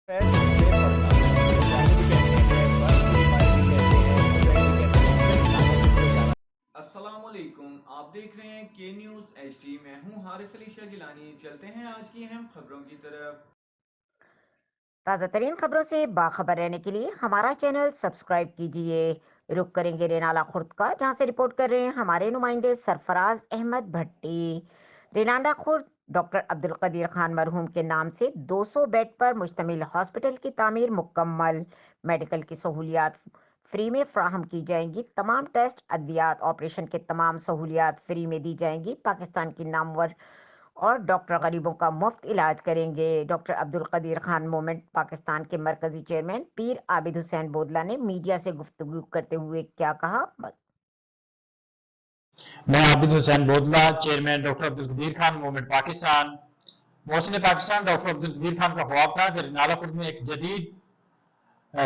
अस्सलामुअलैकुम, आप देख रहे हैं के न्यूज़ HD। मैं हूं हारिस अली शाह जिलानी। चलते हैं आज की अहम खबरों की तरफ। ताज़ा तरीन खबरों से बाखबर रहने के लिए हमारा चैनल सब्सक्राइब कीजिए। रुक करेंगे रेनाला खुर्द का, जहां से रिपोर्ट कर रहे हैं हमारे नुमाइंदे सरफराज अहमद भट्टी। रेनाला खुर्द डॉक्टर अब्दुल कदीर खान मरहूम के नाम से 200 बेड पर मुश्तमिल हॉस्पिटल की तामीर मुकम्मल। मेडिकल की सहूलियात फ्री में फ्राहम की जाएंगी। तमाम टेस्ट, अद्वियात, ऑपरेशन के तमाम सहूलियात फ्री में दी जाएंगी। पाकिस्तान की नामवर और डॉक्टर गरीबों का मुफ्त इलाज करेंगे। डॉक्टर अब्दुल कदीर खान मूवमेंट पाकिस्तान के मरकजी चेयरमैन पीर आबिद हुसैन बोदला ने मीडिया से गुफ्तगू करते हुए क्या कहा। मैं Abid Hussain Bodla, chairman doctor Abdul Qadeer Khan movement Pakistan. Mohsin Pakistan doctor Abdul Qadeer Khan का ख्वाब था कि नालापुर में एक जदीद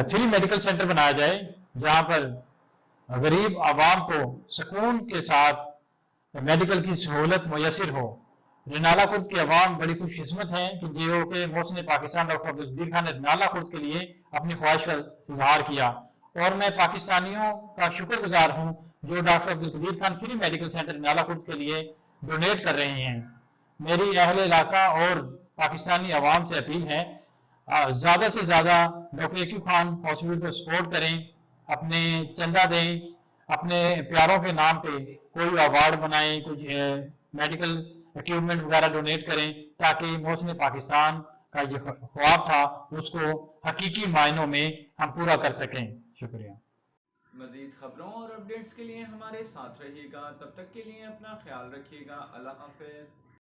फ्री मेडिकल सेंटर बनाया जाए, जहां पर गरीब आवाम को सुकून के साथ मेडिकल की सहूलत मुयसर हो। रिनाला खुर्द की आवाम बड़ी खुशकिस्मत है कि जो कि मोहसिन पाकिस्तान डॉक्टर अब्दुल कदीर खान ने रिनाला खुर्द के लिए अपनी ख्वाहिश का इजहार किया, और मैं पाकिस्तानियों का शुक्रगुजार हूँ जो doctor Abdul Qadeer Khan free medical centre Renala Khurd के लिए डोनेट कर रहे हैं। मेरी अहले इलाका और पाकिस्तानी आवाम से अपील है, ज़्यादा से ज़्यादा डॉक्टर यकीब खान हॉस्पिटल को सपोर्ट करें, अपने चंदा दें, अपने प्यारों के नाम पे कोई अवार्ड बनाएं, कुछ मेडिकल इक्विपमेंट वगैरह डोनेट करें, ताकि मोहसिन पाकिस्तान का जो ख्वाब था उसको हकीकी मायनों में हम पूरा कर सकें। शुक्रिया। मज़ीद खबरों और अपडेट्स के लिए हमारे साथ रहिएगा। तब तक के लिए अपना ख्याल रखिएगा। अल्लाह हाफ़िज़।